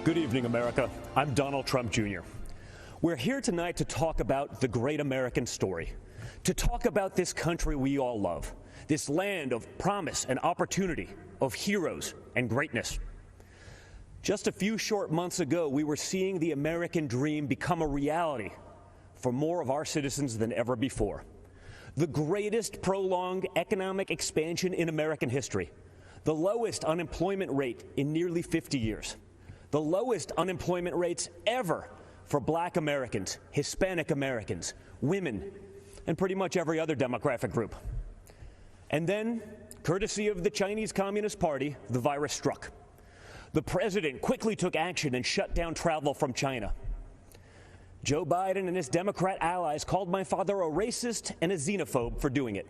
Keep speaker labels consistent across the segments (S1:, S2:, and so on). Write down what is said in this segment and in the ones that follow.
S1: Good evening, America. I'm Donald Trump Jr. We're here tonight to talk about the great American story, to talk about this country we all love, this land of promise and opportunity, of heroes and greatness. Just a few short months ago, we were seeing the American dream become a reality for more of our citizens than ever before. The greatest prolonged economic expansion in American history, the lowest unemployment rate in nearly 50 years, the lowest unemployment rates ever for Black Americans, Hispanic Americans, women, and pretty much every other demographic group. And then, courtesy of the Chinese Communist Party, the virus struck. The president quickly took action and shut down travel from China. Joe Biden and his Democrat allies called my father a racist and a xenophobe for doing it.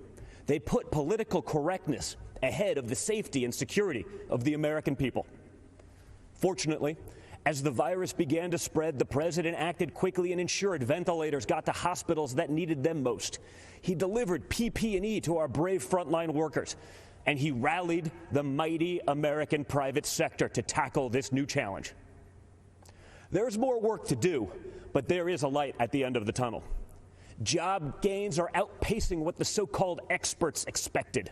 S1: They put political correctness ahead of the safety and security of the American people. Fortunately, as the virus began to spread, the president acted quickly and ensured ventilators got to hospitals that needed them most. He delivered PPE to our brave frontline workers, and he rallied the mighty American private sector to tackle this new challenge. There's more work to do, but there is a light at the end of the tunnel. Job gains are outpacing what the so-called experts expected.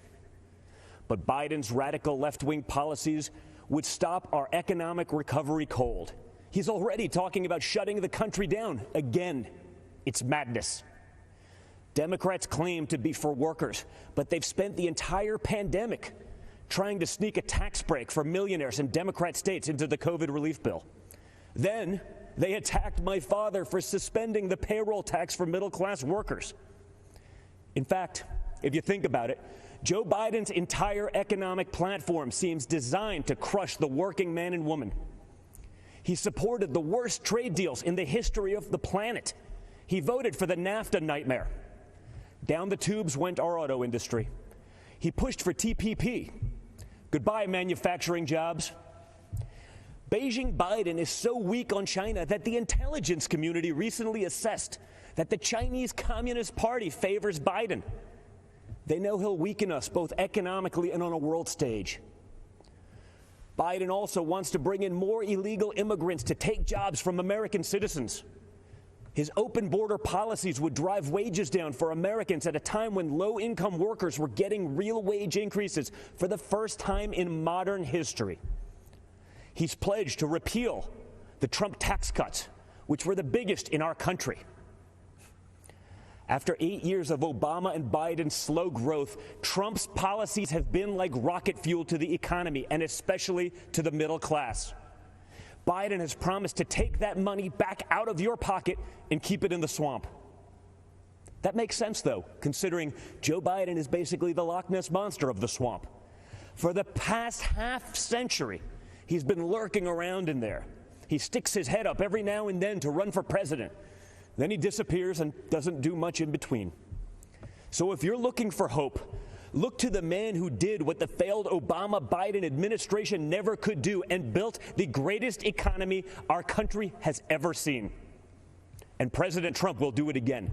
S1: But Biden's radical left-wing policies would stop our economic recovery cold. He's already talking about shutting the country down again. It's madness. Democrats claim to be for workers, but they've spent the entire pandemic trying to sneak a tax break for millionaires in Democrat states into the COVID relief bill. Then they attacked my father for suspending the payroll tax for middle-class workers. In fact, if you think about it, Joe Biden's entire economic platform seems designed to crush the working man and woman. He supported the worst trade deals in the history of the planet. He voted for the NAFTA nightmare. Down the tubes went our auto industry. He pushed for TPP. Goodbye, manufacturing jobs. Beijing Biden is so weak on China that the intelligence community recently assessed that the Chinese Communist Party favors Biden. They know he'll weaken us both economically and on a world stage. Biden also wants to bring in more illegal immigrants to take jobs from American citizens. His open border policies would drive wages down for Americans at a time when low-income workers were getting real wage increases for the first time in modern history. He's pledged to repeal the Trump tax cuts, which were the biggest in our country. After 8 years of Obama and Biden's slow growth, Trump's policies have been like rocket fuel to the economy, and especially to the middle class. Biden has promised to take that money back out of your pocket and keep it in the swamp. That makes sense, though, considering Joe Biden is basically the Loch Ness Monster of the swamp. For the past half-century, he's been lurking around in there. He sticks his head up every now and then to run for president. Then he disappears and doesn't do much in between. So if you're looking for hope, look to the man who did what the failed Obama-Biden administration never could do and built the greatest economy our country has ever seen. And President Trump will do it again.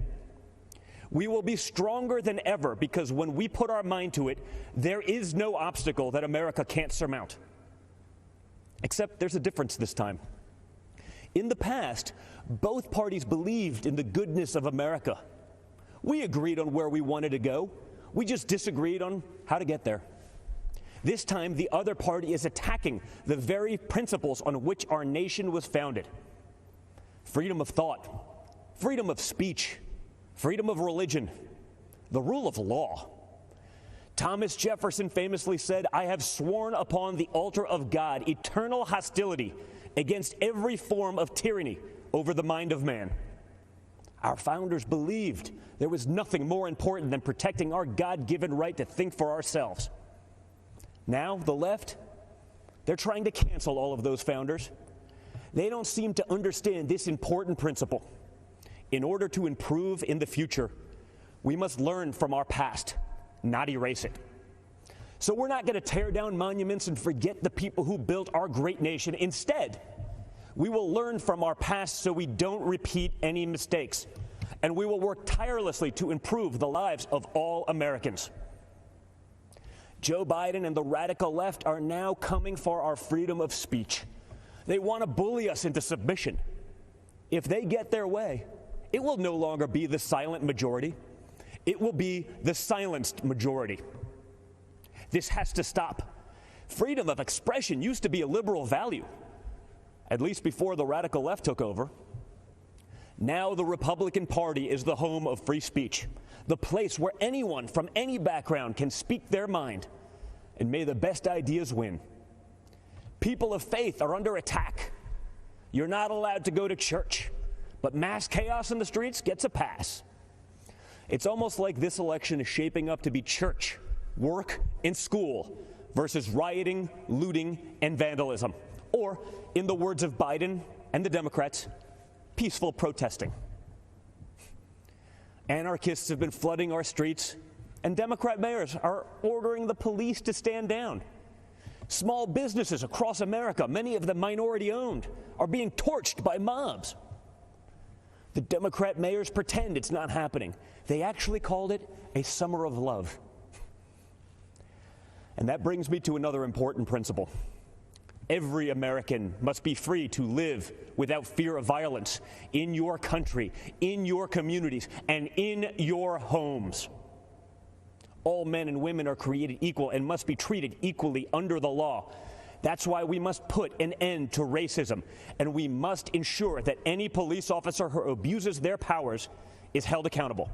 S1: We will be stronger than ever because when we put our mind to it, there is no obstacle that America can't surmount. Except there's a difference this time. In the past, both parties believed in the goodness of America. We agreed on where we wanted to go. We just disagreed on how to get there. This time, the other party is attacking the very principles on which our nation was founded. Freedom of thought, freedom of speech, freedom of religion, the rule of law. Thomas Jefferson famously said, "I have sworn upon the altar of God eternal hostility against every form of tyranny over the mind of man." Our founders believed there was nothing more important than protecting our God-given right to think for ourselves. Now, the left, they're trying to cancel all of those founders. They don't seem to understand this important principle. In order to improve in the future, we must learn from our past, not erase it. So we're not going to tear down monuments and forget the people who built our great nation. Instead, we will learn from our past so we don't repeat any mistakes. And we will work tirelessly to improve the lives of all Americans. Joe Biden and the radical left are now coming for our freedom of speech. They want to bully us into submission. If they get their way, it will no longer be the silent majority. It will be the silenced majority. This has to stop. Freedom of expression used to be a liberal value, at least before the radical left took over. Now the Republican Party is the home of free speech, the place where anyone from any background can speak their mind, and may the best ideas win. People of faith are under attack. You're not allowed to go to church, but mass chaos in the streets gets a pass. It's almost like this election is shaping up to be church, work, and school versus rioting, looting, and vandalism. Or, in the words of Biden and the Democrats, peaceful protesting. Anarchists have been flooding our streets, and Democrat mayors are ordering the police to stand down. Small businesses across America, many of them minority-owned, are being torched by mobs. The Democrat mayors pretend it's not happening. They actually called it a summer of love. And that brings me to another important principle. Every American must be free to live without fear of violence in your country, in your communities, and in your homes. All men and women are created equal and must be treated equally under the law. That's why we must put an end to racism, and we must ensure that any police officer who abuses their powers is held accountable.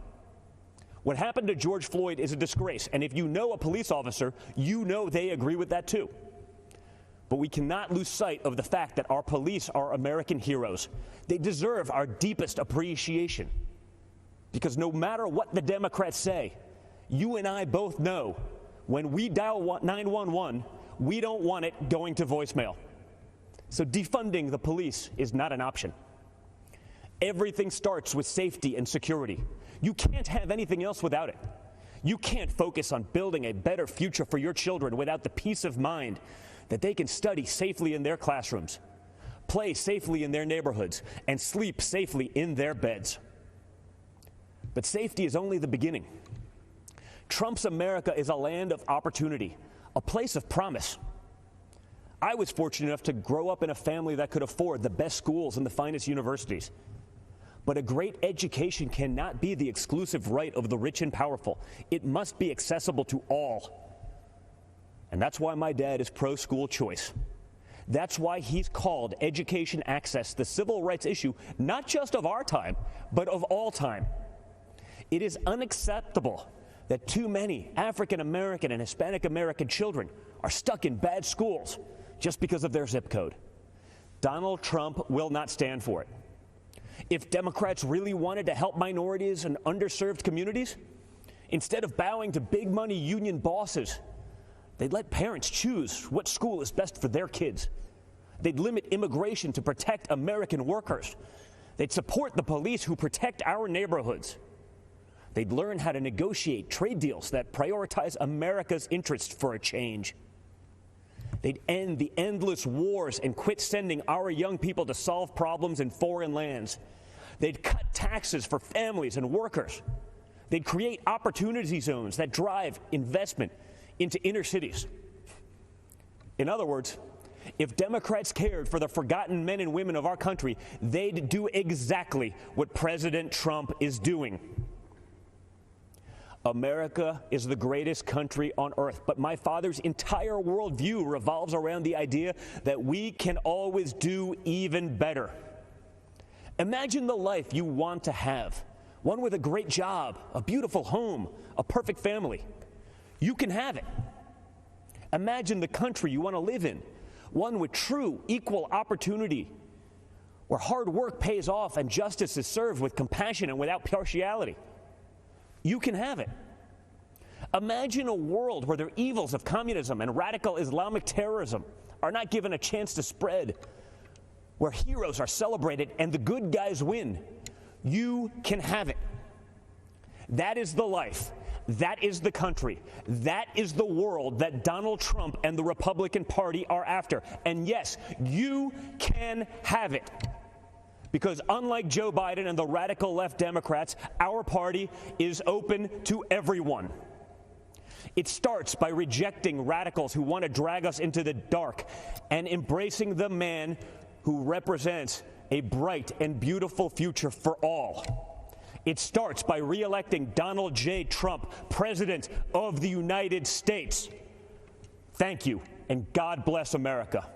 S1: What happened to George Floyd is a disgrace, and if you know a police officer, you know they agree with that too. But we cannot lose sight of the fact that our police are American heroes. They deserve our deepest appreciation. Because no matter what the Democrats say, you and I both know when we dial 911, we don't want it going to voicemail. So defunding the police is not an option. Everything starts with safety and security. You can't have anything else without it. You can't focus on building a better future for your children without the peace of mind that they can study safely in their classrooms, play safely in their neighborhoods, and sleep safely in their beds. But safety is only the beginning. Trump's America is a land of opportunity, a place of promise. I was fortunate enough to grow up in a family that could afford the best schools and the finest universities. But a great education cannot be the exclusive right of the rich and powerful. It must be accessible to all. And that's why my dad is pro-school choice. That's why he's called education access the civil rights issue, not just of our time, but of all time. It is unacceptable that too many African American and Hispanic American children are stuck in bad schools just because of their zip code. Donald Trump will not stand for it. If Democrats really wanted to help minorities and underserved communities, instead of bowing to big money union bosses, they'd let parents choose what school is best for their kids. They'd limit immigration to protect American workers. They'd support the police who protect our neighborhoods. They'd learn how to negotiate trade deals that prioritize America's interests for a change. They'd end the endless wars and quit sending our young people to solve problems in foreign lands. They'd cut taxes for families and workers. They'd create opportunity zones that drive investment into inner cities. In other words, if Democrats cared for the forgotten men and women of our country, they'd do exactly what President Trump is doing. America is the greatest country on earth, but my father's entire worldview revolves around the idea that we can always do even better. Imagine the life you want to have, one with a great job, a beautiful home, a perfect family. You can have it. Imagine the country you want to live in, one with true equal opportunity, where hard work pays off and justice is served with compassion and without partiality. You can have it. Imagine a world where the evils of communism and radical Islamic terrorism are not given a chance to spread, where heroes are celebrated and the good guys win. You can have it. That is the life. That is the country. That is the world that Donald Trump and the Republican Party are after. And yes, you can have it. Because unlike Joe Biden and the radical left Democrats, our party is open to everyone. It starts by rejecting radicals who want to drag us into the dark and embracing the man who represents a bright and beautiful future for all. It starts by re-electing Donald J. Trump, President of the United States. Thank you, and God bless America.